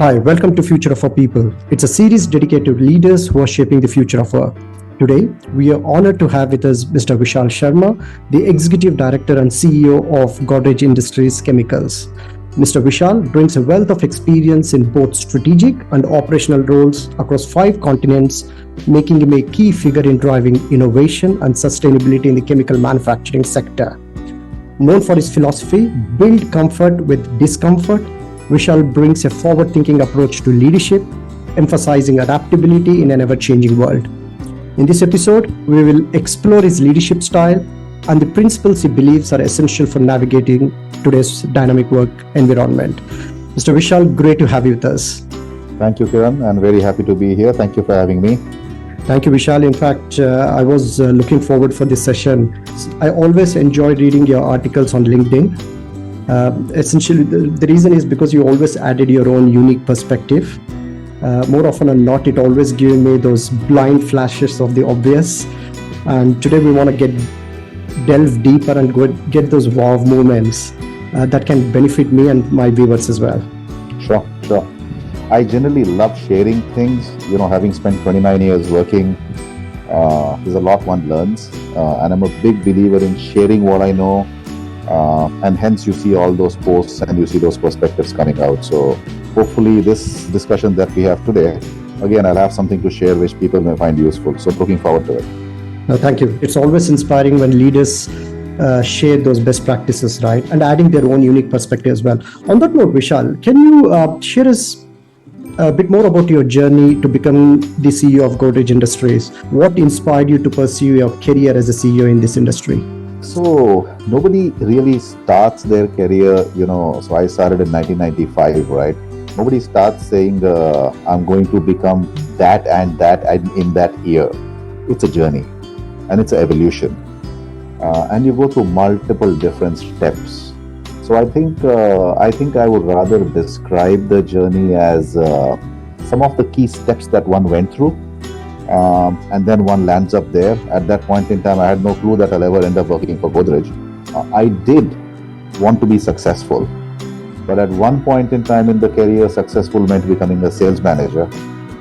Hi, welcome to Future of Our People. It's a series dedicated to leaders who are shaping the future of work. Today, we are honored to have with us Mr. Vishal Sharma, the Executive Director and CEO of Godrej Chemicals. Mr. Vishal brings a wealth of experience in both strategic and operational roles across 5 continents, making him a key figure in driving innovation and sustainability in the chemical manufacturing sector. Known for his philosophy, build comfort with discomfort, Vishal brings a forward-thinking approach to leadership, emphasizing adaptability in an ever-changing world. In this episode, we will explore his leadership style and the principles he believes are essential for navigating today's dynamic work environment. Mr. Vishal, great to have you with us. Thank you, Kiran. I'm very happy to be here. Thank you for having me. Thank you, Vishal. In fact, I was looking forward for this session. I always enjoy reading your articles on LinkedIn. Essentially, the reason is because you always added your own unique perspective. More often than not, it always gives me those blind flashes of the obvious. And today we want to delve deeper and get those wow moments that can benefit me and my viewers as well. Sure. I generally love sharing things. Having spent 29 years working, there's a lot one learns. And I'm a big believer in sharing what I know. And hence you see all those posts and you see those perspectives coming out. So hopefully this discussion that we have today, again, I'll have something to share which people may find useful. So looking forward to it. Thank you. It's always inspiring when leaders share those best practices, right? And adding their own unique perspective as well. On that note, Vishal, can you share us a bit more about your journey to become the CEO of Godrej Industries? What inspired you to pursue your career as a CEO in this industry? So nobody really starts their career, so I started in 1995, right? Nobody starts saying, I'm going to become that and in that year. It's a journey and it's an evolution. And you go through multiple different steps. So I think I would rather describe the journey as some of the key steps that one went through. And then one lands up there. At that point in time, I had no clue that I'll ever end up working for Godrej. I did want to be successful, but at one point in time in the career, successful meant becoming a sales manager.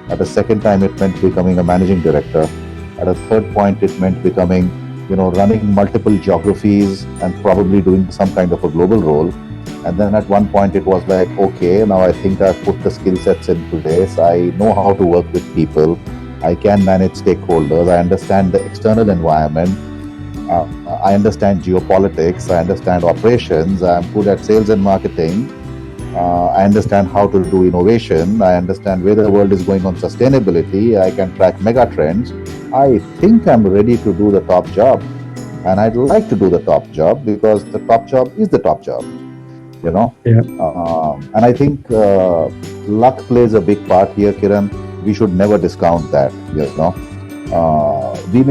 At a second time, it meant becoming a managing director. At a third point, it meant becoming, running multiple geographies and probably doing some kind of a global role. And then at one point, it was like, okay, now I think I've put the skill sets in place. I know how to work with people. I can manage stakeholders. I understand the external environment. I understand geopolitics. I understand operations. I'm good at sales and marketing. I understand how to do innovation. I understand where the world is going on sustainability. I can track mega trends. I think I'm ready to do the top job. And I'd like to do the top job because the top job is the top job. Yeah. And I think luck plays a big part here, Kiran. We should never discount that. We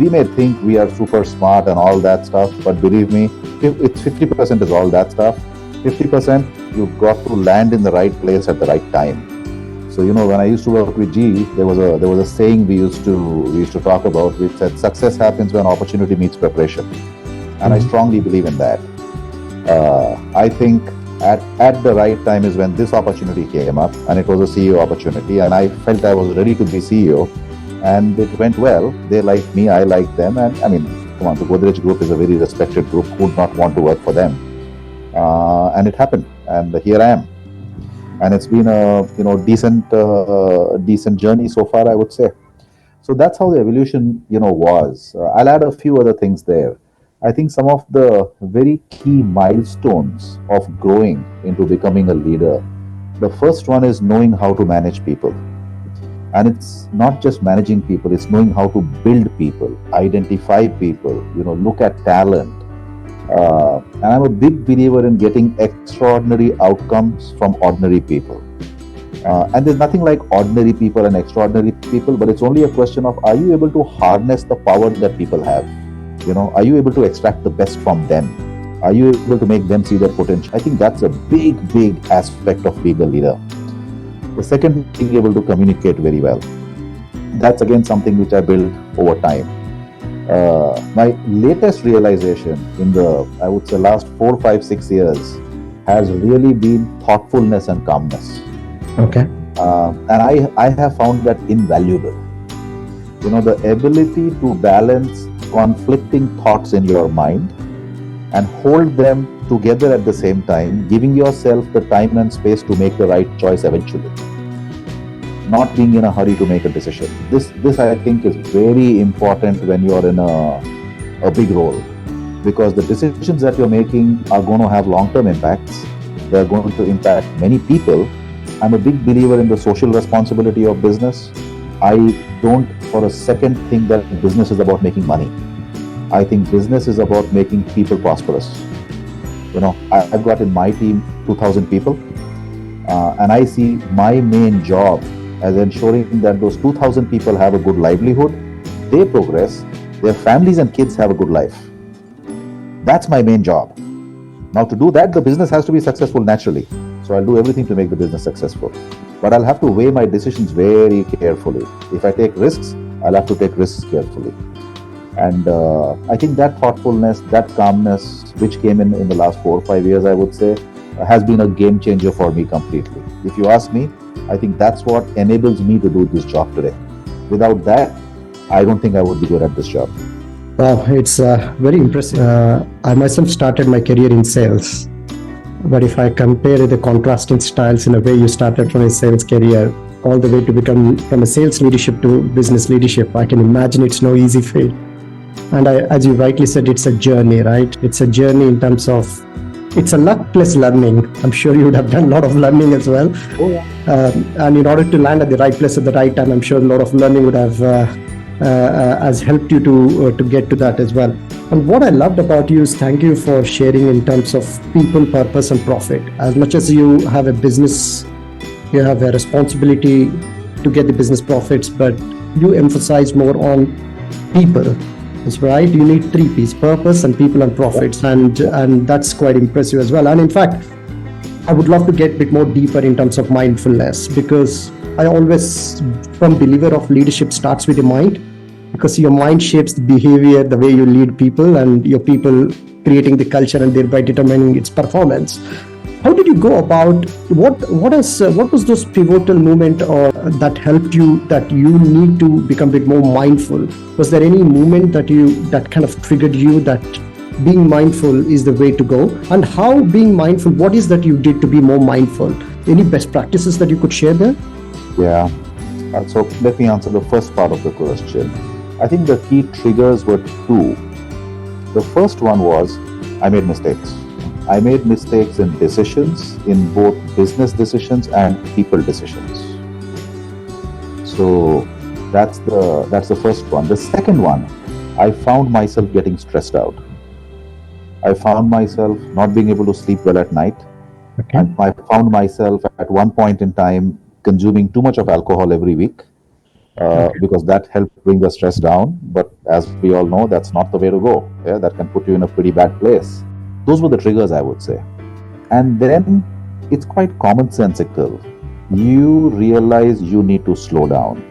may think we are super smart and all that stuff, but believe me, it's 50% is all that stuff. 50% you've got to land in the right place at the right time. So when I used to work with GE, there was a saying we used to talk about, which said success happens when opportunity meets preparation, and I strongly believe in that. I think at the right time is when this opportunity came up, and it was a CEO opportunity, and I felt I was ready to be CEO, and it went well. They liked me, I liked them, and come on, the Godrej Group is a very respected group. Who would not want to work for them? And it happened, and here I am, and it's been a decent journey so far, I would say. So that's how the evolution was. I'll add a few other things there. I think some of the very key milestones of growing into becoming a leader, the first one is knowing how to manage people. And it's not just managing people, it's knowing how to build people, identify people, look at talent. And I'm a big believer in getting extraordinary outcomes from ordinary people. And there's nothing like ordinary people and extraordinary people, but it's only a question of, are you able to harness the power that people have? Are you able to extract the best from them? Are you able to make them see their potential? I think that's a big aspect of being a leader. The second, being able to communicate very well. That's again something which I built over time. My latest realization in I would say last 4, 5, 6 years has really been thoughtfulness and calmness. Okay. And I have found that invaluable. The ability to balance conflicting thoughts in your mind and hold them together at the same time, giving yourself the time and space to make the right choice eventually, not being in a hurry to make a decision. This I think is very important when you're in a big role, because the decisions that you're making are going to have long-term impacts. They're going to impact many people. I'm a big believer in the social responsibility of business. I don't for a second think that business is about making money. I think business is about making people prosperous. I've got in my team 2,000 people, and I see my main job as ensuring that those 2,000 people have a good livelihood, they progress, their families and kids have a good life. That's my main job. Now, to do that, the business has to be successful naturally. So I'll do everything to make the business successful. But I'll have to weigh my decisions very carefully. If I take risks, I'll have to take risks carefully. And I think that thoughtfulness, that calmness, which came in the last 4 or 5 years, I would say, has been a game changer for me completely. If you ask me, I think that's what enables me to do this job today. Without that, I don't think I would be good at this job. Wow, it's very impressive. I myself started my career in sales. But if I compare the contrasting styles in a way, you started from a sales career all the way to become from a sales leadership to business leadership, I can imagine it's no easy feat. And as you rightly said, it's a journey, right? It's a journey in terms of, it's a luck plus learning. I'm sure you would have done a lot of learning as well. Oh, yeah. And in order to land at the right place at the right time, I'm sure a lot of learning would have has helped you to get to that as well. And what I loved about you is thank you for sharing in terms of people, purpose, and profit. As much as you have a business, you have a responsibility to get the business profits, but you emphasize more on people. That's right. You need three P's: purpose and people and profits, and that's quite impressive as well. And in fact, I would love to get a bit more deeper in terms of mindfulness, because I always, from believer of leadership starts with the mind, because your mind shapes the behavior, the way you lead people, and your people creating the culture and thereby determining its performance. How did you go about what was those pivotal moment or that helped you that you need to become a bit more mindful? Was there any moment that kind of triggered you that being mindful is the way to go? And how being mindful, what is that you did to be more mindful? Any best practices that you could share there? Yeah. So let me answer the first part of the question. I think the key triggers were two. The first one was I made mistakes. I made mistakes in decisions, in both business decisions and people decisions. So that's the first one. The second one, I found myself getting stressed out. I found myself not being able to sleep well at night. Okay. And I found myself at one point in time consuming too much of alcohol every week. Because that helped bring the stress down. But as we all know, that's not the way to go. Yeah, that can put you in a pretty bad place. Those were the triggers, I would say. And then it's quite commonsensical. You realize you need to slow down.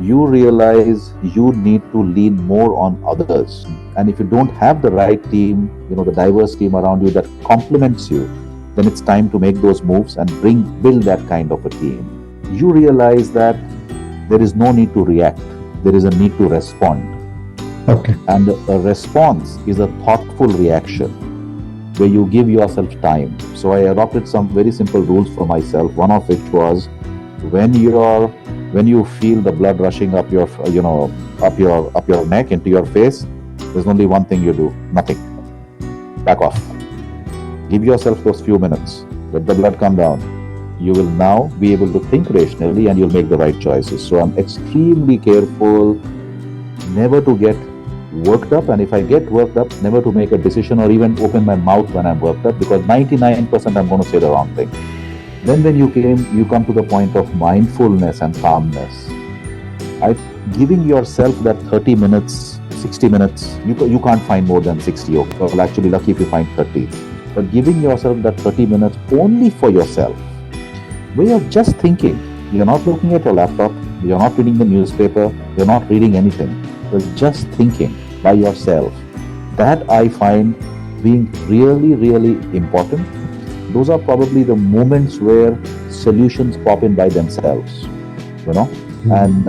You realize you need to lean more on others. And if you don't have the right team, the diverse team around you that complements you, then it's time to make those moves and build that kind of a team. You realize that there is no need to react. There is a need to respond. Okay. And a response is a thoughtful reaction where you give yourself time. So I adopted some very simple rules for myself. One of which was when you feel the blood rushing up your neck into your face, there's only one thing you do: nothing. Back off. Give yourself those few minutes. Let the blood come down. You will now be able to think rationally and you'll make the right choices. So I'm extremely careful never to get worked up, and if I get worked up, never to make a decision or even open my mouth when I'm worked up, because 99% I'm going to say the wrong thing. Then when you come to the point of mindfulness and calmness. Giving yourself that 30 minutes, 60 minutes, you can't find more than 60, or well, actually lucky if you find 30. But giving yourself that 30 minutes only for yourself, where you're just thinking. You're not looking at your laptop, you're not reading the newspaper, you're not reading anything. You're just thinking by yourself. That I find being really, really important. Those are probably the moments where solutions pop in by themselves, you know. And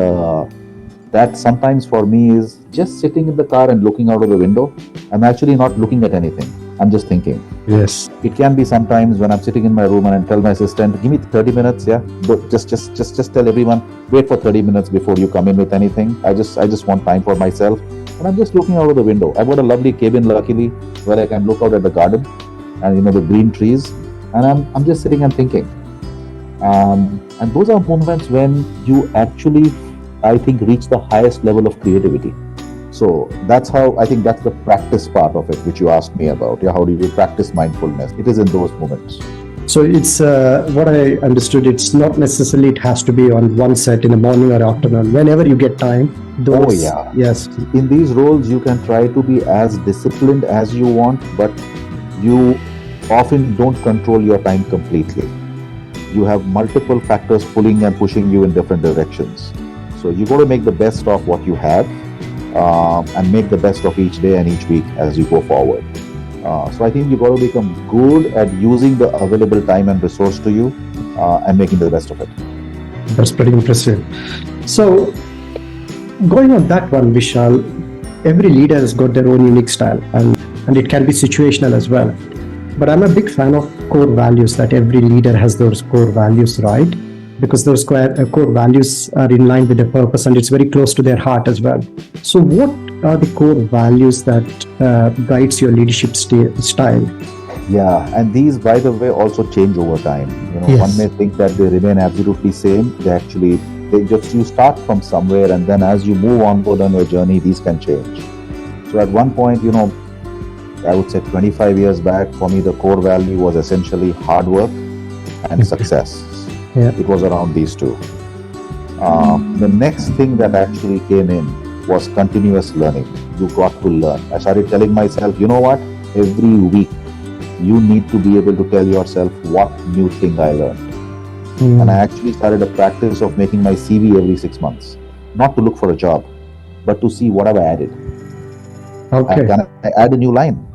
that sometimes for me is just sitting in the car and looking out of the window. I'm actually not looking at anything. I'm just thinking. Yes. It can be sometimes when I'm sitting in my room and I tell my assistant, give me 30 minutes, yeah. But just tell everyone, wait for 30 minutes before you come in with anything. I just want time for myself. And I'm just looking out of the window. I've got a lovely cabin, luckily, where I can look out at the garden and the green trees. And I'm just sitting and thinking. And those are moments when you actually, I think, reach the highest level of creativity. So that's how I think that's the practice part of it, which you asked me about. Yeah, how do you practice mindfulness? It is in those moments. So it's what I understood. It's not necessarily it has to be on one set in the morning or afternoon. Whenever you get time. Those, yeah. Yes. In these roles, you can try to be as disciplined as you want, but you often don't control your time completely. You have multiple factors pulling and pushing you in different directions. So you got to make the best of what you have. And make the best of each day and each week as you go forward. So I think you got to become good at using the available time and resource to you and making the best of it. That's pretty impressive. So going on that one, Vishal, every leader has got their own unique style and it can be situational as well. But I'm a big fan of core values, that every leader has those core values, right? Because those core values are in line with their purpose and it's very close to their heart as well. So what are the core values that guides your leadership style? Yeah, and these, by the way, also change over time. Yes. One may think that they remain absolutely same. You start from somewhere, and then as you move onward on your journey, these can change. So at one point, I would say 25 years back, for me, the core value was essentially hard work and success. Yeah. It was around these two. The next thing that actually came in was continuous learning. You got to learn. I started telling myself, you know what? Every week, you need to be able to tell yourself what new thing I learned. And I actually started a practice of making my CV every 6 months. Not to look for a job, but to see what have I added. Okay. Can I add a new line?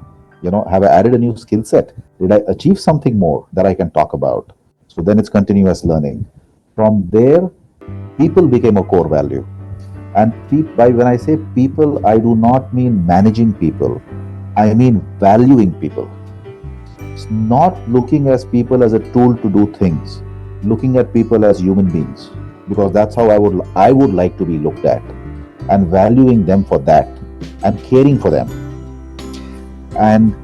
Have I added a new skill set? Did I achieve something more that I can talk about? So then it's continuous learning. From there, people became a core value. And when I say people, I do not mean managing people. I mean valuing people. It's not looking at people as a tool to do things. Looking at people as human beings. Because that's how I would like to be looked at. And valuing them for that. And caring for them. And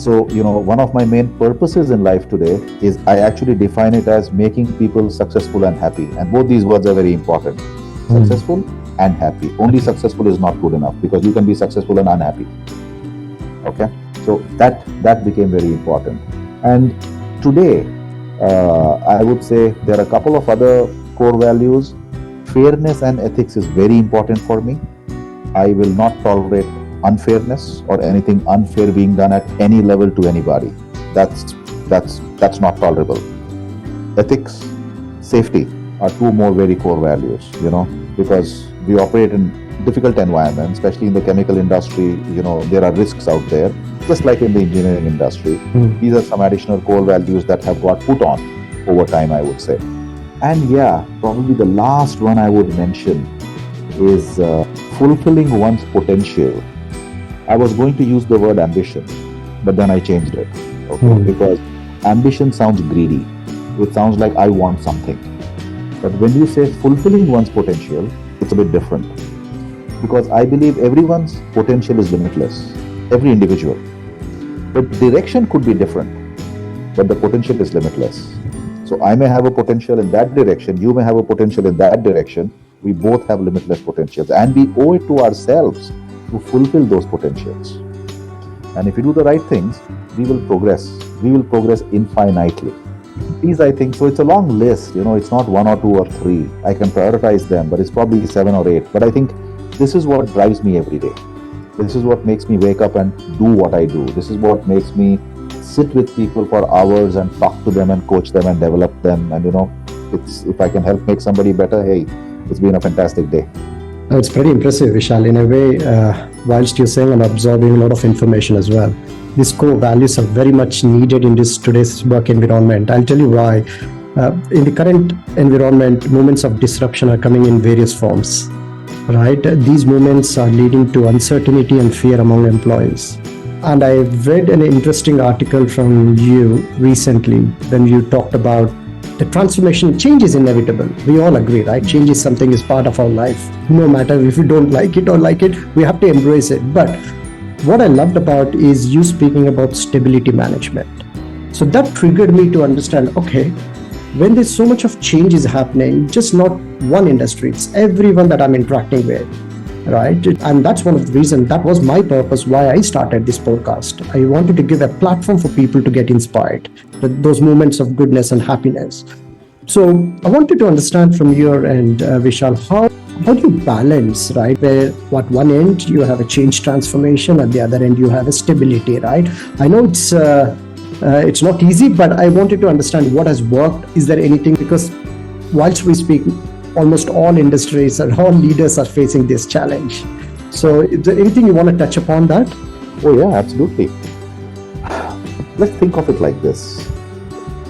so, one of my main purposes in life today is I actually define it as making people successful and happy. And both these words are very important. Successful and happy. Only successful is not good enough because you can be successful and unhappy. Okay? So that became very important. And today, I would say there are a couple of other core values. Fairness and ethics is very important for me. I will not tolerate unfairness or anything unfair being done at any level to anybody. That's not tolerable. Ethics, safety are two more very core values, because we operate in difficult environments, especially in the chemical industry. There are risks out there, just like in the engineering industry. These are some additional core values that have got put on over time, I would say. And yeah, probably the last one I would mention is fulfilling one's potential. I was going to use the word ambition, but then I changed it. Okay? Because ambition sounds greedy. It sounds like I want something. But when you say fulfilling one's potential, it's a bit different. Because I believe everyone's potential is limitless. Every individual. But direction could be different. But the potential is limitless. So I may have a potential in that direction. You may have a potential in that direction. We both have limitless potentials. And we owe it to ourselves to fulfill those potentials. And if we do the right things, we will progress. We will progress infinitely. These, I think, so it's a long list. It's not one or two or three. I can prioritize them, but it's probably 7 or 8. But I think this is what drives me every day. This is what makes me wake up and do what I do. This is what makes me sit with people for hours and talk to them and coach them and develop them. And if I can help make somebody better, hey, it's been a fantastic day. It's pretty impressive, Vishal. In a way, whilst you're saying, I'm absorbing a lot of information as well. These core values are very much needed in today's work environment. I'll tell you why. In the current environment, moments of disruption are coming in various forms, right? These moments are leading to uncertainty and fear among employees. And I read an interesting article from you recently when you talked about the transformation. Change is inevitable. We all agree, right? Change is something is part of our life. No matter if you don't like it or like it, we have to embrace it. But what I loved about is you speaking about stability management. So that triggered me to understand, okay, when there's so much of change is happening, just not one industry, it's everyone that I'm interacting with, right? And that's one of the reasons, that was my purpose why I started this podcast. I wanted to give a platform for people to get inspired, those moments of goodness and happiness. So I wanted to understand from your end, Vishal, how do you balance, right? Where at one end you have a change transformation, at the other end you have a stability, right? I know it's not easy, but I wanted to understand what has worked. Is there anything, because whilst we speak, almost all industries and all leaders are facing this challenge. So is there anything you want to touch upon that? Oh, yeah, absolutely. Let's think of it like this.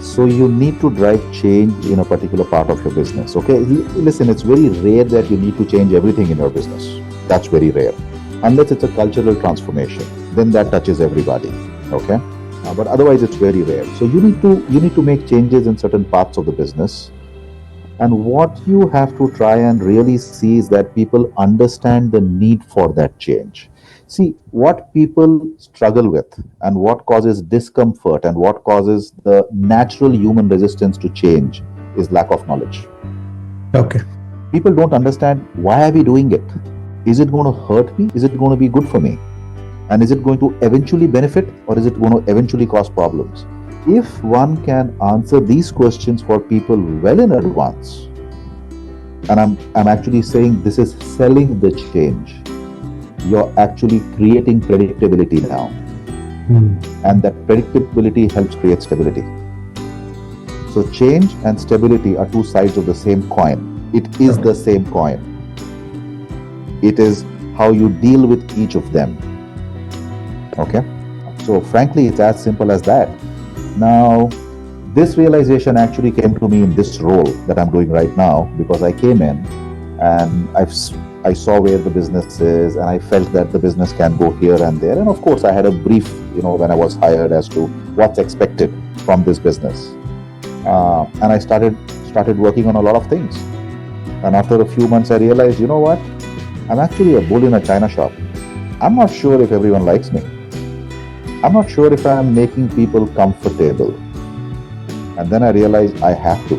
So you need to drive change in a particular part of your business. Okay, listen, it's very rare that you need to change everything in your business. That's very rare. Unless it's a cultural transformation, then that touches everybody. Okay, but otherwise it's very rare. So you need to make changes in certain parts of the business. And what you have to try and really see is that people understand the need for that change. See, what people struggle with and what causes discomfort and what causes the natural human resistance to change is lack of knowledge. Okay. People don't understand, why are we doing it? Is it going to hurt me? Is it going to be good for me? And is it going to eventually benefit, or is it going to eventually cause problems? If one can answer these questions for people well in advance, and I'm actually saying this is selling the change, you're actually creating predictability now. And that predictability helps create stability. So change and stability are two sides of the same coin. It is the same coin. It is how you deal with each of them. Okay? So frankly, it's as simple as that. Now, this realization actually came to me in this role that I'm doing right now, because I came in and I saw where the business is, and I felt that the business can go here and there. And of course, I had a brief, when I was hired, as to what's expected from this business. And I started working on a lot of things. And after a few months, I realized, you know what? I'm actually a bull in a china shop. I'm not sure if everyone likes me. I'm not sure if I'm making people comfortable. And then I realized I have to.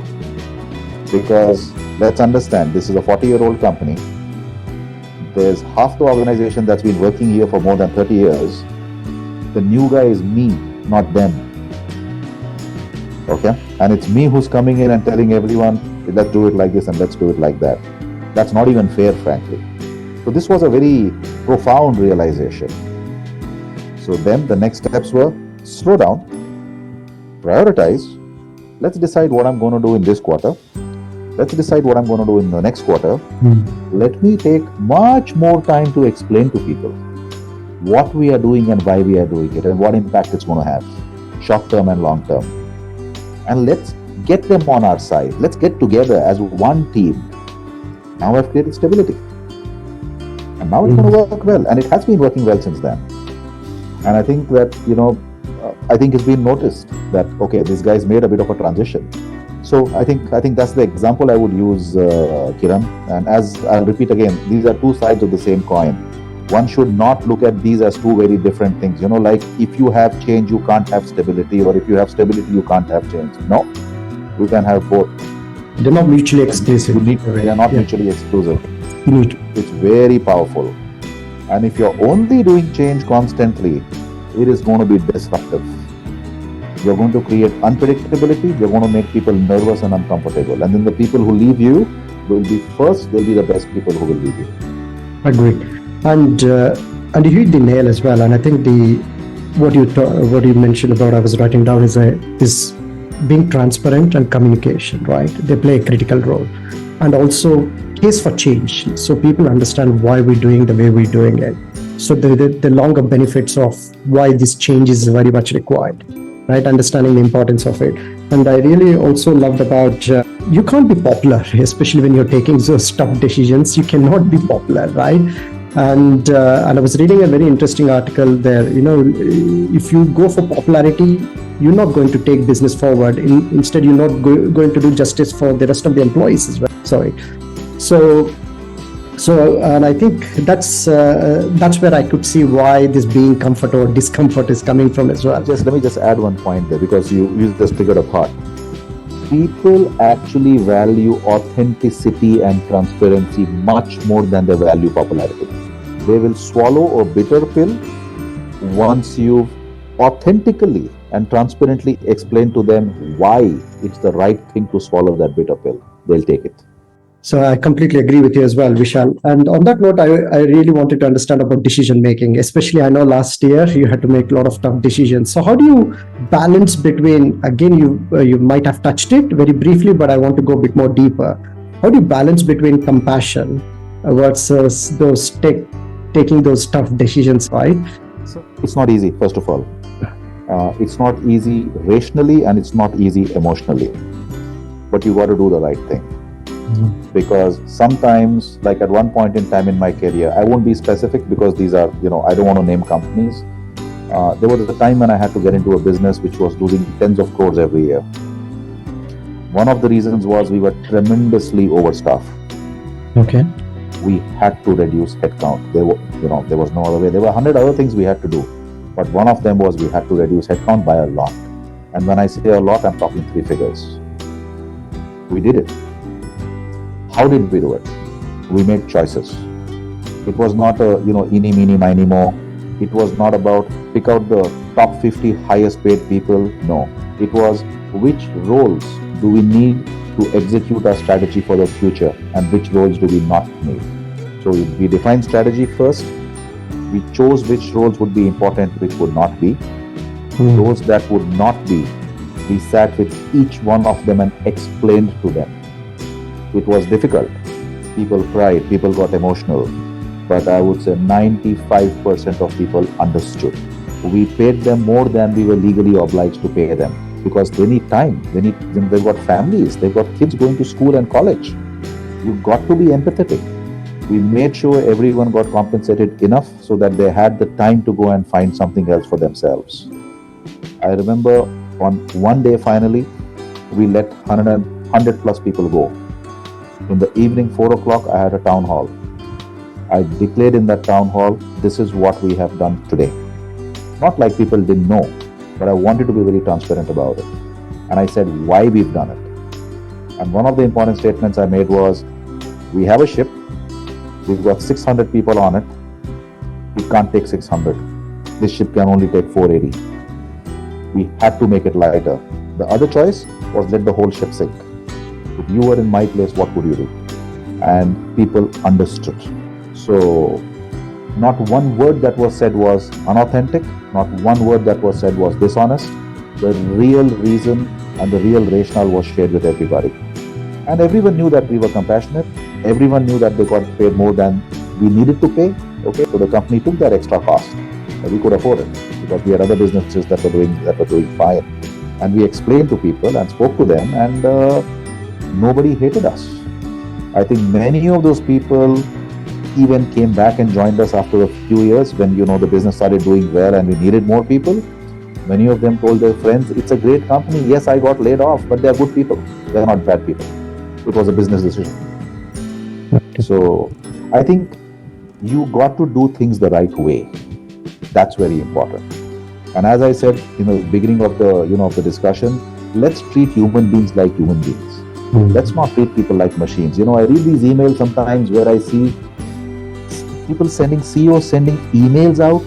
Because let's understand, this is a 40-year-old company. There's half the organization that's been working here for more than 30 years. The new guy is me, not them. Okay? And it's me who's coming in and telling everyone, let's do it like this and let's do it like that. That's not even fair, frankly. So this was a very profound realization. So then the next steps were, slow down, prioritize, let's decide what I'm going to do in this quarter. Let's decide what I'm going to do in the next quarter. Let me take much more time to explain to people what we are doing and why we are doing it and what impact it's going to have, short term and long term. And let's get them on our side. Let's get together as one team. Now I've created stability. And now it's going to work well. And it has been working well since then. And I think that, I think it's been noticed that, okay, this guy's made a bit of a transition. So I think that's the example I would use, Kiran. And as I'll repeat again, these are two sides of the same coin. One should not look at these as two very different things. Like if you have change, you can't have stability, or if you have stability, you can't have change. No, you can have both. They're not mutually exclusive. They are not mutually exclusive. It's very powerful. And if you're only doing change constantly, it is going to be disruptive. You're going to create unpredictability. You're going to make people nervous and uncomfortable. And then the people who leave you will be first. They'll be the best people who will leave you. Agree. And you hit the nail as well. And I think what you mentioned about, I was writing down, is being transparent and communication. Right? They play a critical role, and also case for change, so people understand why we're doing the way we're doing it. So the longer benefits of why this change is very much required. Right? Understanding the importance of it. And I really also loved about you can't be popular, especially when you're taking those tough decisions. You cannot be popular, right? And I was reading a very interesting article there. If you go for popularity, you're not going to take business forward. Instead, you're not going to do justice for the rest of the employees as well. Sorry. So and I think that's where I could see why this being comfort or discomfort is coming from as well. Just let me just add one point there, because you just triggered a thought. People actually value authenticity and transparency much more than they value popularity. They will swallow a bitter pill once you've authentically and transparently explained to them why it's the right thing to swallow that bitter pill. They'll take it. So I completely agree with you as well, Vishal. And on that note, I really wanted to understand about decision making. Especially, I know last year you had to make a lot of tough decisions. So how do you balance between? Again, you might have touched it very briefly, but I want to go a bit more deeper. How do you balance between compassion versus taking those tough decisions? Right? So it's not easy. First of all, it's not easy rationally, and it's not easy emotionally. But you got to do the right thing. Because sometimes, like at one point in time in my career, I won't be specific because these are, I don't want to name companies. There was a time when I had to get into a business which was losing tens of crores every year. One of the reasons was we were tremendously overstaffed. Okay. We had to reduce headcount. There was no other way. There were 100 other things we had to do, but one of them was we had to reduce headcount by a lot. And when I say a lot, I'm talking 3 figures. We did it. How did we do it? We made choices. It was not a, eeny, meeny, miny, mo. It was not about pick out the top 50 highest paid people. No. It was which roles do we need to execute our strategy for the future, and which roles do we not need. So we defined strategy first. We chose which roles would be important, which would not be. Those that would not be, we sat with each one of them and explained to them. It was difficult. People cried, people got emotional, but I would say 95% of people understood. We paid them more than we were legally obliged to pay them, because they need time. They've got families, they've got kids going to school and college. You've got to be empathetic. We made sure everyone got compensated enough so that they had the time to go and find something else for themselves. I remember on one day finally, we let 100 plus people go. In the evening, 4 o'clock, I had a town hall. I declared in that town hall, this is what we have done today. Not like people didn't know, but I wanted to be very transparent about it. And I said why we've done it. And one of the important statements I made was, we have a ship, we've got 600 people on it, we can't take 600. This ship can only take 480. We had to make it lighter. The other choice was let the whole ship sink. If you were in my place, what would you do? And people understood. So not one word that was said was unauthentic, not one word that was said was dishonest. The real reason and the real rationale was shared with everybody. And everyone knew that we were compassionate. Everyone knew that they got paid more than we needed to pay. Okay, so the company took that extra cost. We could afford it because we had other businesses that were doing fine. And we explained to people and spoke to them, and nobody hated us. I think many of those people even came back and joined us after a few years when the business started doing well and we needed more people. Many of them told their friends, it's a great company. Yes, I got laid off, but they're good people. They're not bad people. It was a business decision. So I think you got to do things the right way. That's very important. And as I said in the beginning of the discussion, let's treat human beings like human beings. Let's not treat people like machines. I read these emails sometimes where I see people CEOs sending emails out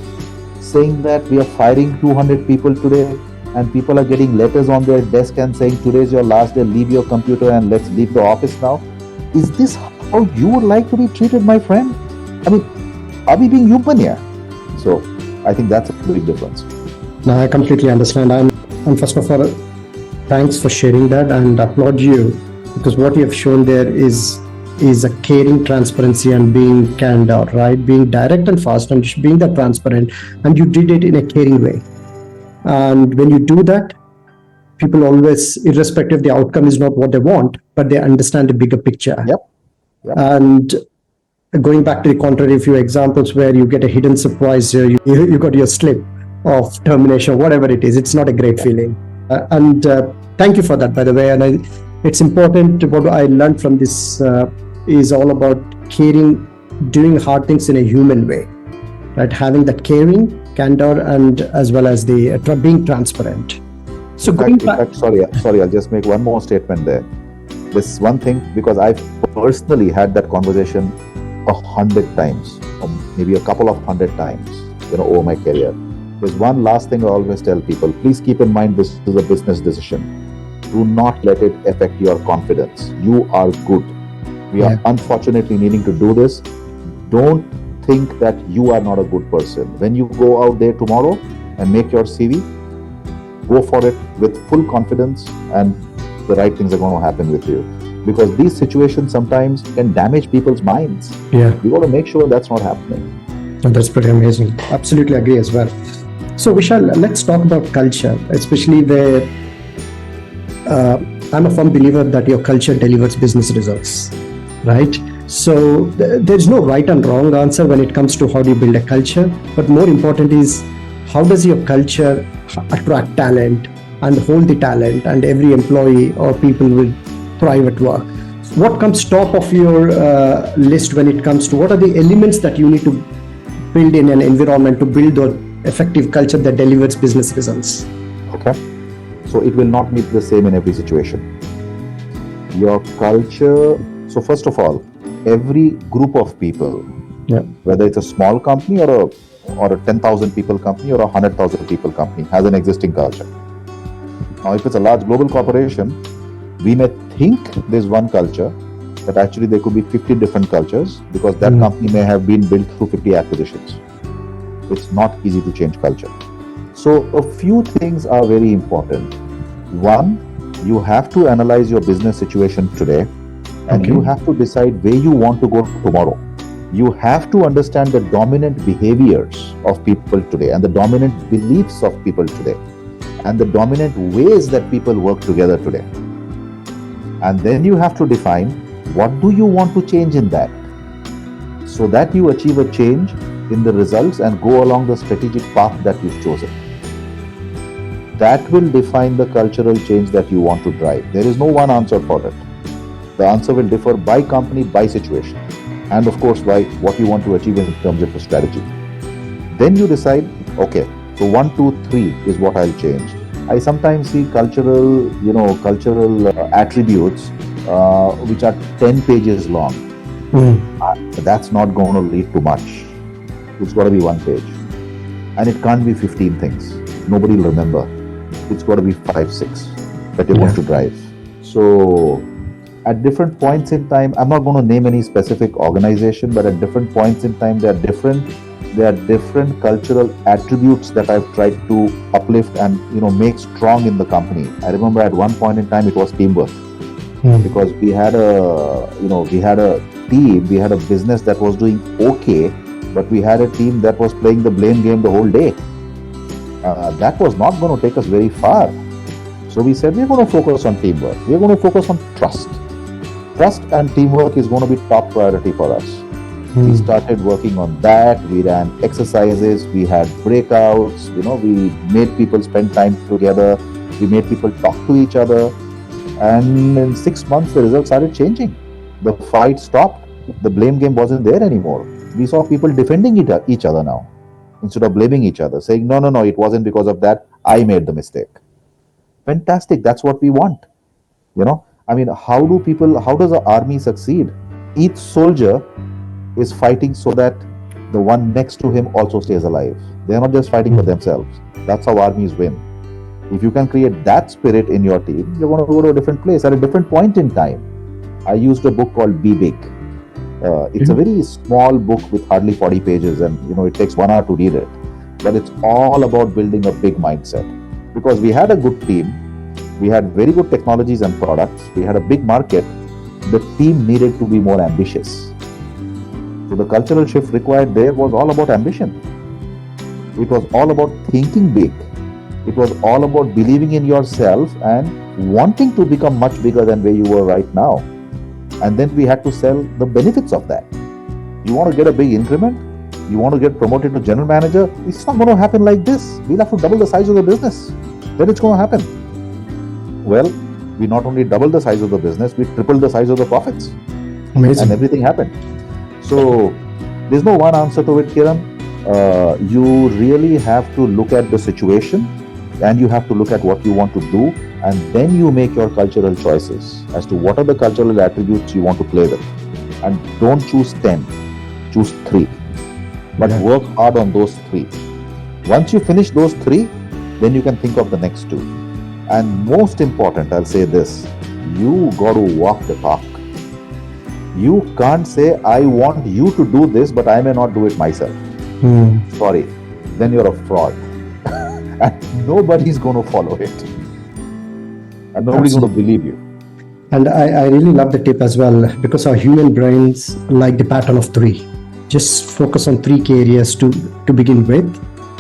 saying that we are firing 200 people today, and people are getting letters on their desk and saying today's your last day, leave your computer and let's leave the office now. Is this how you would like to be treated, my friend? I mean, are we being human here? So I think that's a big difference. No, I completely understand. And first of all, thanks for sharing that, and applaud you, because what you have shown there is a caring transparency and being candid, right? Being direct and fast and just being that transparent, and you did it in a caring way. And when you do that, People always, irrespective of the outcome, is not what they want, but they understand the bigger picture. Yep. Yep. And going back to the contrary, few examples where you get a hidden surprise, you got your slip of termination, whatever it is, it's not a great feeling. And thank you for that, by the way. And it's important. What I learned from this is all about caring, doing hard things in a human way, right? Having that caring, candor, and as well as the being transparent. So in fact, sorry, I'll just make one more statement there. This one thing, because I've personally had that conversation 100 times, or maybe a couple of 100 times, over my career. There's one last thing I always tell people: please keep in mind this is a business decision. Do not let it affect your confidence. You are good. We are unfortunately needing to do this. Don't think that you are not a good person. When you go out there tomorrow and make your CV, go for it with full confidence, and the right things are going to happen with you. Because these situations sometimes can damage people's minds. Yeah. We got to make sure that's not happening. Oh, that's pretty amazing. Absolutely agree as well. So Vishal, let's talk about culture, especially where I'm a firm believer that your culture delivers business results, right? So there's no right and wrong answer when it comes to how do you build a culture, but more important is how does your culture attract talent and hold the talent, and every employee or people will thrive at work. What comes top of your list when it comes to what are the elements that you need to build in an environment to build an effective culture that delivers business results? Okay. So it will not be the same in every situation. Your culture, so first of all, every group of people, whether it's a small company or a 10,000 people company or a 100,000 people company, has an existing culture. Now, if it's a large global corporation, we may think there's one culture, but actually there could be 50 different cultures because that company may have been built through 50 acquisitions. It's not easy to change culture. So a few things are very important. One, you have to analyze your business situation today, and you have to decide where you want to go tomorrow. You have to understand the dominant behaviors of people today and the dominant beliefs of people today and the dominant ways that people work together today. And then you have to define what do you want to change in that, so that you achieve a change in the results and go along the strategic path that you've chosen. That will define the cultural change that you want to drive. There is no one answer for it. The answer will differ by company, by situation, and of course by what you want to achieve in terms of a strategy. Then you decide, okay, so 1, 2, 3 is what I'll change. I sometimes see cultural attributes which are 10 pages long. That's not going to lead to much. It's got to be 1 page. And it can't be 15 things. Nobody will remember. It's got to be 5, 6 that you want to drive. So at different points in time, I'm not going to name any specific organization, but at different points in time, there are different cultural attributes that I've tried to uplift and make strong in the company. I remember at one point in time it was teamwork, because we had a team, we had a business that was doing okay, but we had a team that was playing the blame game the whole day. That was not going to take us very far. So we said we're going to focus on teamwork. We're going to focus on trust. Trust and teamwork is going to be top priority for us. We started working on that. We ran exercises. We had breakouts. We made people spend time together. We made people talk to each other. And in 6 months, the results started changing. The fight stopped. The blame game wasn't there anymore. We saw people defending each other now, instead of blaming each other, saying, no, it wasn't because of that. I made the mistake. Fantastic. That's what we want. How does an army succeed? Each soldier is fighting so that the one next to him also stays alive. They are not just fighting for themselves. That's how armies win. If you can create that spirit in your team, you're going to go to a different place at a different point in time. I used a book called Be Big. It's a very small book with hardly 40 pages, and it takes 1 hour to read it. But it's all about building a big mindset. Because we had a good team, we had very good technologies and products, we had a big market. The team needed to be more ambitious. So the cultural shift required there was all about ambition. It was all about thinking big. It was all about believing in yourself and wanting to become much bigger than where you were right now. And then we had to sell the benefits of that. You want to get a big increment? You want to get promoted to general manager? It's not going to happen like this. We'll have to double the size of the business. Then it's going to happen. Well, we not only doubled the size of the business, we tripled the size of the profits. Amazing. And everything happened. So there's no one answer to it, Kiran. You really have to look at the situation, and you have to look at what you want to do, and then you make your cultural choices as to what are the cultural attributes you want to play with. And don't choose 10, choose 3. But work hard on those 3. Once you finish those 3, then you can think of the next 2. And most important, I'll say this, you got to walk the talk. You can't say, I want you to do this, but I may not do it myself. Sorry, then you're a fraud. And nobody's going to follow it. And nobody's going to believe you. And I really love the tip as well, because our human brains like the pattern of 3. Just focus on 3 key areas to begin with.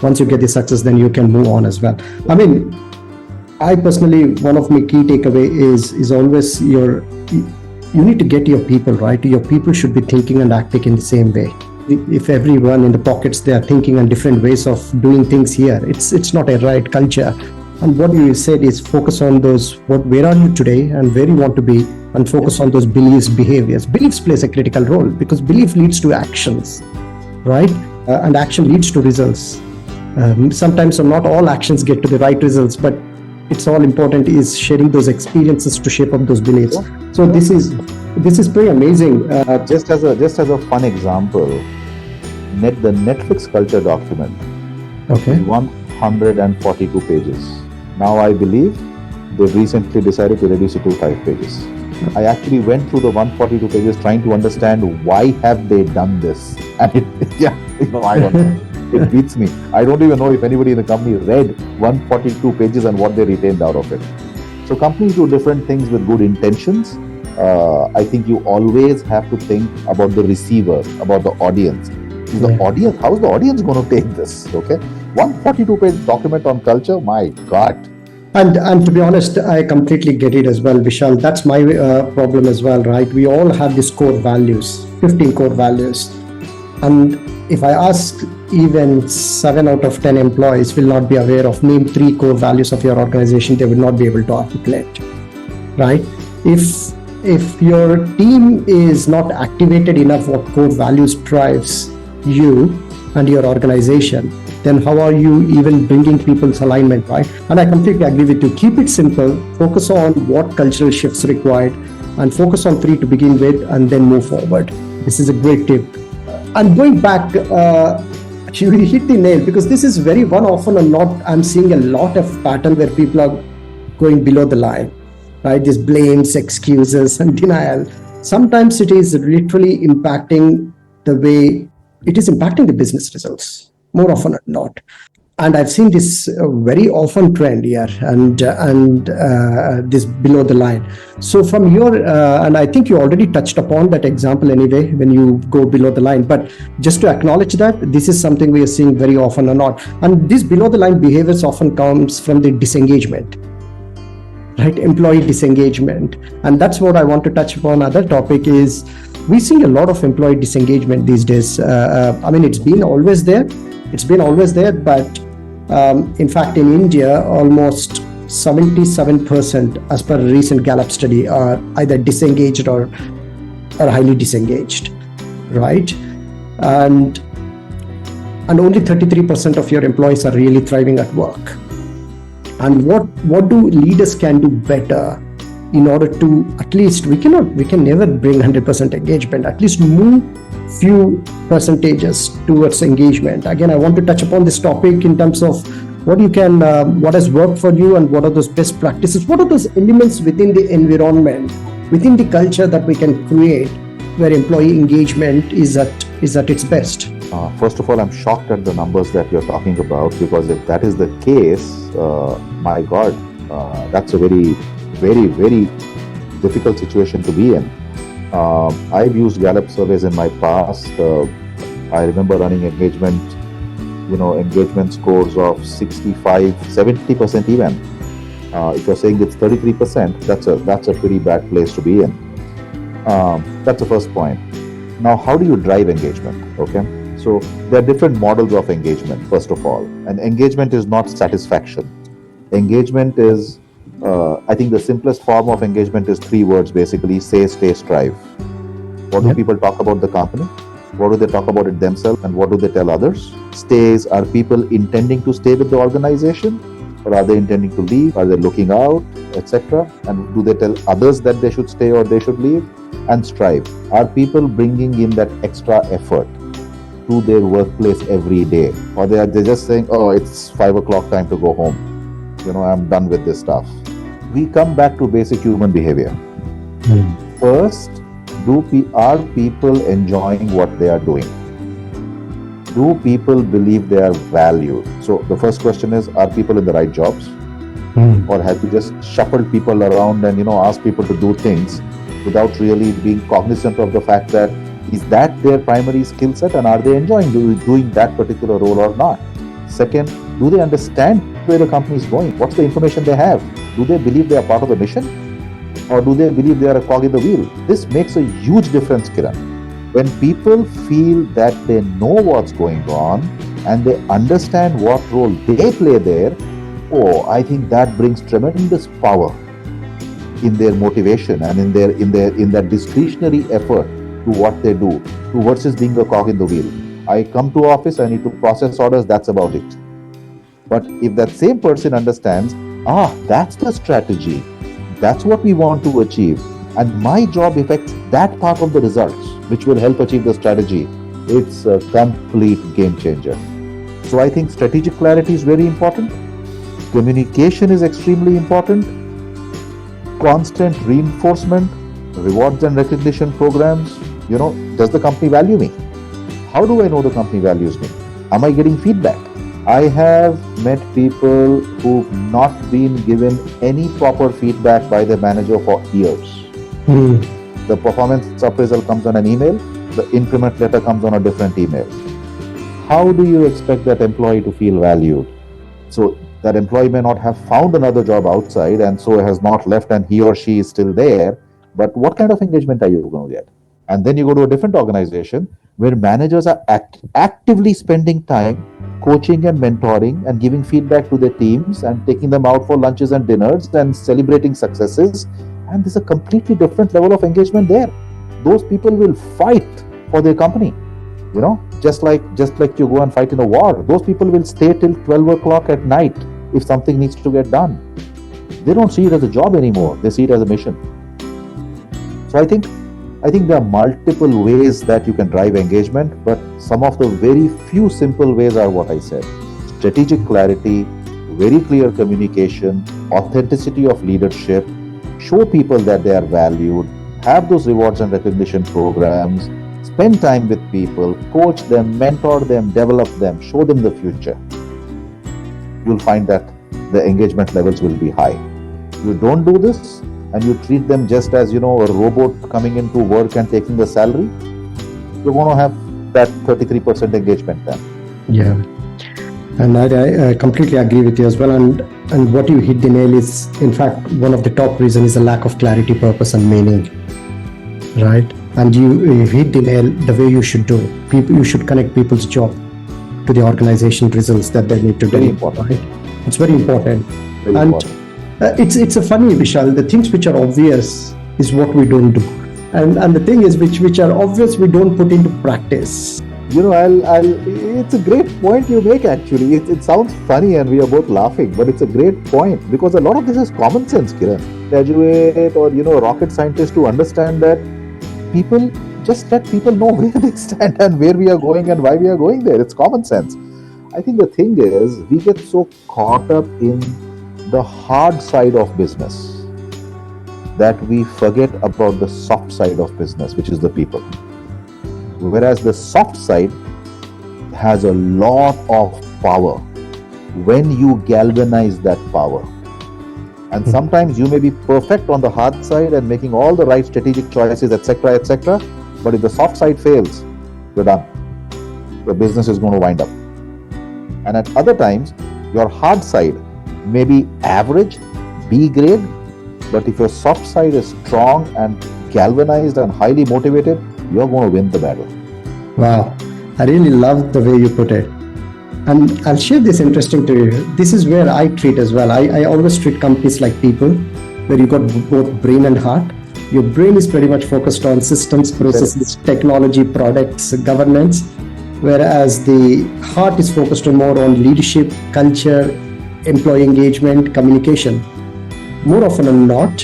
Once you get the success, then you can move on as well. I mean, I personally, one of my key takeaway is always you need to get your people right. Your people should be thinking and acting in the same way. If everyone in the pockets, they are thinking on different ways of doing things here, it's not a right culture. And what you said is focus on those, where are you today and where you want to be, and focus on those beliefs, behaviors. Beliefs plays a critical role because belief leads to actions, right? And action leads to results. Sometimes not all actions get to the right results, but it's all important is sharing those experiences to shape up those beliefs. So this is pretty amazing. Just as a fun example, the Netflix culture document is 142 pages. Now I believe they've recently decided to reduce it to 5 pages. I actually went through the 142 pages trying to understand why have they done this, and I don't know. It beats me. I don't even know if anybody in the company read 142 pages and what they retained out of it. So companies do different things with good intentions. I think you always have to think about the receiver, about the audience. Audience, how's the audience going to take this? Okay, 142-page document on culture. My God. And to be honest, I completely get it as well, Vishal. That's my problem as well, right? We all have these core values, 15 core values. And if I ask even 7 out of 10 employees will not be aware of name 3 core values of your organization, they will not be able to articulate, right? If your team is not activated enough what core values drives you and your organization, then how are you even bringing people's alignment, right? And I completely agree with you. Keep it simple, focus on what cultural shifts required, and focus on 3 to begin with, and then move forward. This is a great tip. And going back, you hit the nail, because this is very often or not, I'm seeing a lot of pattern where people are going below the line, right? These blames, excuses, and denial. Sometimes it is literally impacting the business results, more often than not. And I've seen this very often trend here, and this below the line. So from your, and I think you already touched upon that example anyway, when you go below the line, but just to acknowledge that this is something we are seeing very often or not. And this below the line behaviors often comes from the disengagement, right? Employee disengagement. And that's what I want to touch upon. Another topic is we're seeing a lot of employee disengagement these days. I mean, it's been always there, but in fact, in India, almost 77%, as per a recent Gallup study, are either disengaged or highly disengaged, right? And only 33% of your employees are really thriving at work. And what do leaders can do better in order to, at least, we can never bring 100% engagement, at least move few percentages towards engagement. Again, I want to touch upon this topic in terms of what has worked for you, and what are those best practices, what are those elements within the environment, within the culture that we can create where employee engagement is at its best. First of all, I'm shocked at the numbers that you're talking about, because if that is the case, my God, that's a very, very, very difficult situation to be in. I've used Gallup surveys in my past. I remember running engagement engagement scores of 65, 70% even. If you're saying it's 33%, that's a pretty bad place to be in. That's the first point. Now, how do you drive engagement? Okay, so there are different models of engagement. First of all, and engagement is not satisfaction. Engagement is, I think, the simplest form of engagement is three words basically: say, stay, strive. What do Yep. people talk about the company? What do they talk about it themselves? And what do they tell others? Stays, are people intending to stay with the organization? Or are they intending to leave? Are they looking out, etc.? And do they tell others that they should stay or they should leave? And strive. Are people bringing in that extra effort to their workplace every day? Or they're just saying, oh, it's 5 o'clock, time to go home. I'm done with this stuff. We come back to basic human behavior. First, are people enjoying what they are doing? Do people believe they are valued? So the first question is, are people in the right jobs? Or have you just shuffled people around and asked people to do things without really being cognizant of the fact that is that their primary skill set, and are they enjoying doing that particular role or not? Second, do they understand where the company is going? What's the information they have? Do they believe they are part of the mission? Or do they believe they are a cog in the wheel? This makes a huge difference, Kiran. When people feel that they know what's going on and they understand what role they play there, I think that brings tremendous power in their motivation and in that discretionary effort to what they do, to versus being a cog in the wheel. I come to office, I need to process orders, that's about it. But if that same person understands, that's the strategy, that's what we want to achieve, and my job affects that part of the results, which will help achieve the strategy, it's a complete game changer. So I think strategic clarity is very important. Communication is extremely important. Constant reinforcement, rewards and recognition programs. Does the company value me? How do I know the company values me? Am I getting feedback? I have met people who've not been given any proper feedback by the manager for years. The performance appraisal comes on an email, the increment letter comes on a different email. How do you expect that employee to feel valued? So that employee may not have found another job outside and so has not left and he or she is still there, but what kind of engagement are you going to get? And then you go to a different organization where managers are actively spending time coaching and mentoring and giving feedback to their teams and taking them out for lunches and dinners and celebrating successes. And there's a completely different level of engagement there. Those people will fight for their company. Just like you go and fight in a war. Those people will stay till 12 o'clock at night if something needs to get done. They don't see it as a job anymore. They see it as a mission. So I think there are multiple ways that you can drive engagement, but some of the very few simple ways are what I said. Strategic clarity, very clear communication, authenticity of leadership, show people that they are valued, have those rewards and recognition programs, spend time with people, coach them, mentor them, develop them, show them the future. You'll find that the engagement levels will be high. You don't do this, and you treat them just as a robot coming into work and taking the salary, you're going to have that 33% engagement then. Yeah, and I completely agree with you as well. And what you hit the nail is, in fact, one of the top reasons is a lack of clarity, purpose, and meaning, right? And you hit the nail the way you should do. You should connect people's job to the organization results that they need to do. Very important. Right? It's very important. Very important. It's a funny, Vishal. The things which are obvious is what we don't do, and the thing is which are obvious we don't put into practice. It's a great point you make. Actually, it sounds funny, and we are both laughing, but it's a great point because a lot of this is common sense, Kiran. Graduate or rocket scientists to understand that people just let people know where they stand and where we are going and why we are going there. It's common sense. I think the thing is we get so caught up in the hard side of business that we forget about the soft side of business, which is the people. Whereas the soft side has a lot of power when you galvanize that power. And sometimes you may be perfect on the hard side and making all the right strategic choices, etc., etc. But if the soft side fails, you're done. The business is going to wind up. And at other times, your hard side may be average, B grade, but if your soft side is strong and galvanized and highly motivated, you're going to win the battle. Wow, I really love the way you put it. And I'll share this interesting to you. This is where I treat as well. I always treat companies like people, where you got both brain and heart. Your brain is pretty much focused on systems, processes, technology, products, governance, whereas the heart is focused on more on leadership, culture, employee engagement, communication. More often than not,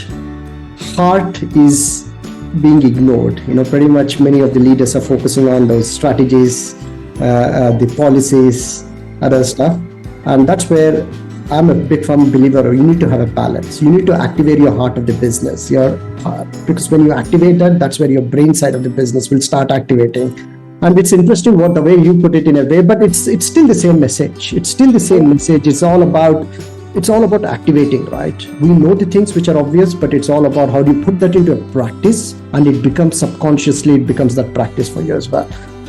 heart is being ignored. Pretty much many of the leaders are focusing on those strategies, the policies, other stuff, and that's where I'm a big firm believer. You need to have a balance. You need to activate your heart of the business. Your heart, because when you activate that, that's where your brain side of the business will start activating. And it's interesting what the way you put it in a way, but it's still the same message. It's still the same message. It's all about activating, right? We know the things which are obvious, but it's all about how do you put that into a practice, and it becomes subconsciously, it becomes that practice for you as well.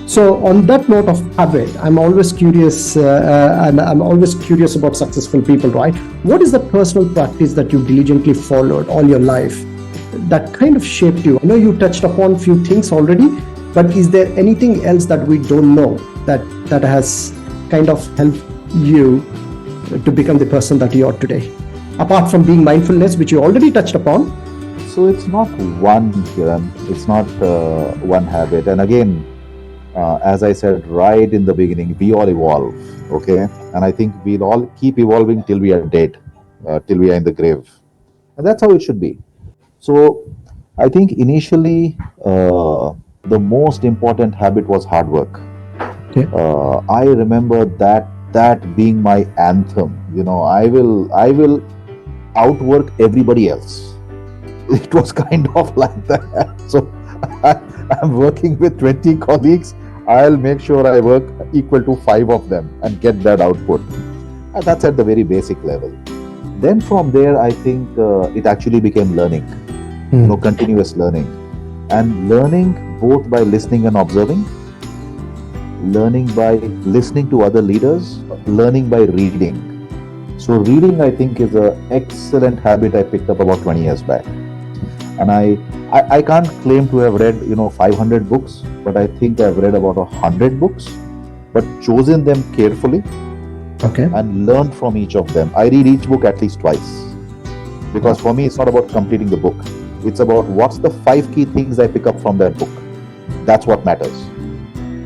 So on that note of habit, I'm always curious, and I'm always curious about successful people, right? What is the personal practice that you diligently followed all your life that kind of shaped you? I know you touched upon a few things already, but is there anything else that we don't know that has kind of helped you to become the person that you are today, apart from being mindfulness, which you already touched upon? So it's not one, Kiran. It's not one habit. And again, as I said right in the beginning, we all evolve, okay? And I think we'll all keep evolving till we are dead, till we are in the grave. And that's how it should be. So I think initially, the most important habit was hard work. Okay. I remember that being my anthem. I will outwork everybody else. It was kind of like that. So I'm working with 20 colleagues. I'll make sure I work equal to 5 of them and get that output. And that's at the very basic level. Then from there, I think it actually became learning, continuous learning. And learning both by listening and observing, learning by listening to other leaders, learning by reading. So reading, I think, is an excellent habit I picked up about 20 years back. And I can't claim to have read 500 books, but I think I've read about 100 books, but chosen them carefully, Okay. and learned from each of them. I read each book at least twice, because for me it's not about completing the book. It's about what's the 5 key things I pick up from that book. That's what matters.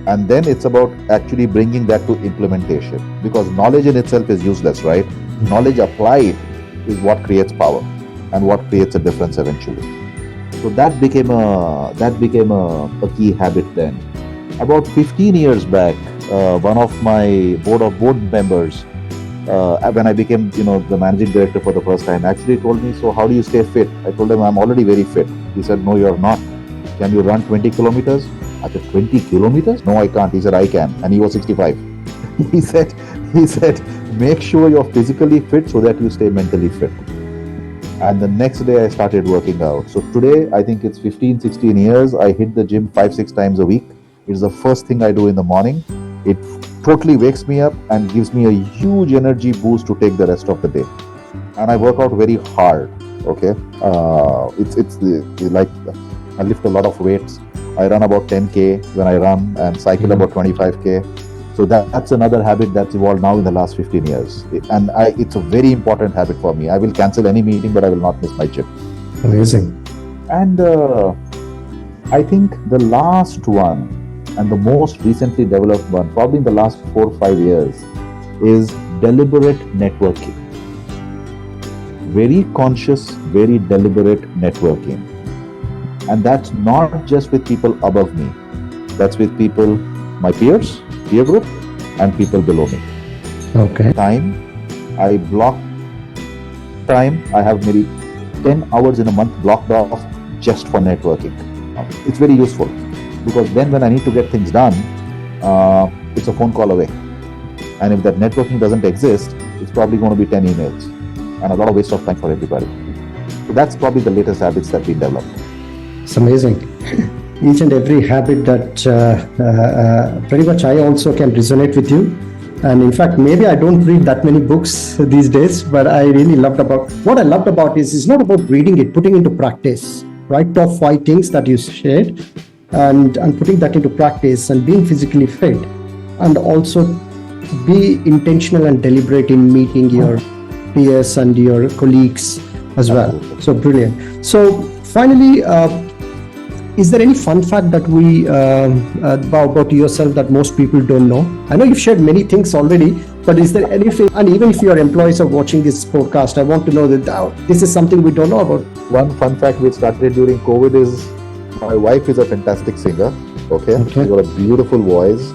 And then it's about actually bringing that to implementation, because knowledge in itself is useless, right? Knowledge applied is what creates power and what creates a difference eventually. So that became a key habit then. About 15 years back, one of my board members, when I became the managing director for the first time, actually told me, "So how do you stay fit?" I told him, "I'm already very fit." He said, "No, you're not. Can you run 20 kilometers?" I said, 20 kilometers? "No, I can't." He said, "I can." And he was 65. he said, "Make sure you're physically fit so that you stay mentally fit." And the next day I started working out. So today, I think it's 15, 16 years. I hit the gym 5-6 times a week. It's the first thing I do in the morning. It totally wakes me up and gives me a huge energy boost to take the rest of the day. And I work out very hard. Okay, it's like I lift a lot of weights. I run about 10k when I run, and cycle about 25k. So that's another habit that's evolved now in the last 15 years. And it's a very important habit for me. I will cancel any meeting, but I will not miss my gym. Amazing. And I think the last one, and the most recently developed one, probably in the last 4 or 5 years, is deliberate networking. Very conscious, very deliberate networking. And that's not just with people above me. That's with people, my peers, peer group, and people below me. Okay. I block time. I have maybe 10 hours in a month blocked off just for networking. It's very useful, because then when I need to get things done, it's a phone call away. And if that networking doesn't exist, it's probably going to be 10 emails and a lot of waste of time for everybody. So that's probably the latest habits that we developed. It's amazing. Each and every habit that pretty much I also can resonate with you. And in fact, maybe I don't read that many books these days, but I really loved about what I loved about is it's not about reading it, putting into practice, right? Top 5 things that you shared, and putting that into practice and being physically fit, and also be intentional and deliberate in meeting your peers and your colleagues as well. So brilliant. So finally, is there any fun fact that we about yourself that most people don't know? I know you've shared many things already, but is there anything? And even if your employees are watching this podcast, I want to know that this is something we don't know about. One fun fact which started during COVID is my wife is a fantastic singer. Okay. She's got a beautiful voice,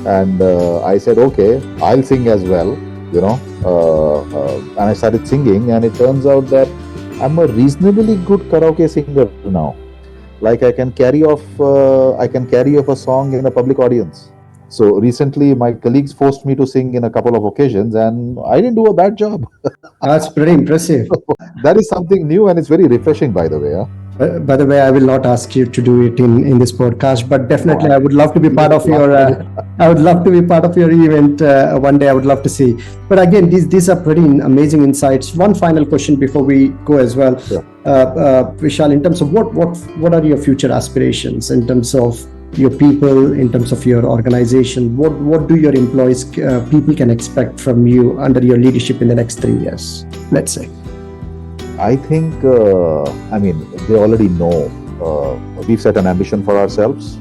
and I said, okay, I'll sing as well. And I started singing, and it turns out that I'm a reasonably good karaoke singer now. Like I can carry off a song in a public audience. So recently, my colleagues forced me to sing in a couple of occasions, and I didn't do a bad job. That's pretty impressive. That is something new, and it's very refreshing, by the way. Huh? By the way, I will not ask you to do it in this podcast, but definitely I would love to be part of your. I would love to be part of your event one day. I would love to see. But again, these are pretty amazing insights. One final question before we go as well, Sure. Vishal. In terms of what are your future aspirations in terms of your people, in terms of your organization? What do your employees, people can expect from you under your leadership in the next 3 years? Let's say. I think, they already know. We've set an ambition for ourselves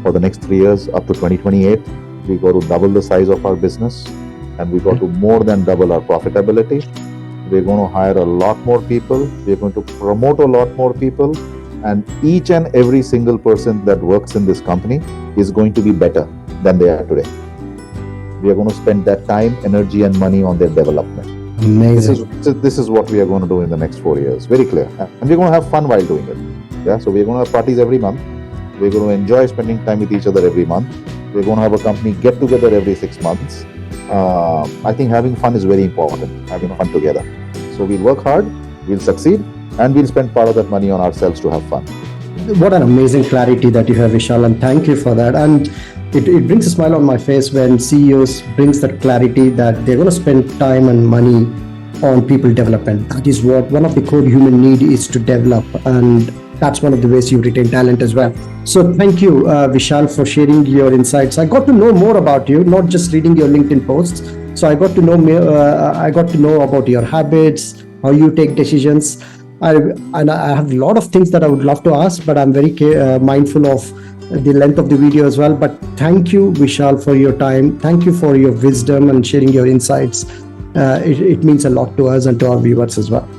for the next 3 years up to 2028. We got to double the size of our business, and we got to more than double our profitability. We're going to hire a lot more people. We're going to promote a lot more people, and each and every single person that works in this company is going to be better than they are today. We are going to spend that time, energy, and money on their development. Amazing. This is what we are going to do in the next 4 years. Very clear. And we're going to have fun while doing it. Yeah. So we're going to have parties every month. We're going to enjoy spending time with each other every month. We're going to have a company get together every 6 months. I think having fun is very important. Having fun together. So we'll work hard. We'll succeed, and we'll spend part of that money on ourselves to have fun. What an amazing clarity that you have, Vishal, and thank you for that. And it brings a smile on my face when CEOs brings that clarity that they're going to spend time and money on people development. That is what one of the core human need is, to develop, and that's one of the ways you retain talent as well. So thank you, Vishal, for sharing your insights. I got to know more about you, not just reading your LinkedIn posts. So I got to know about your habits, how you take decisions. I have a lot of things that I would love to ask, but I'm very mindful of the length of the video as well. But thank you, Vishal, for your time. Thank you for your wisdom and sharing your insights. It means a lot to us and to our viewers as well.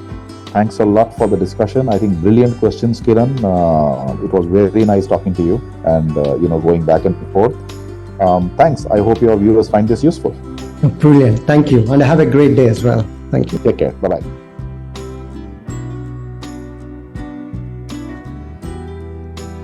Thanks a lot for the discussion. I think brilliant questions, Kiran. It was very nice talking to you, and going back and forth. Thanks. I hope your viewers find this useful. Brilliant. Thank you. And have a great day as well. Thank you. Take care. Bye-bye.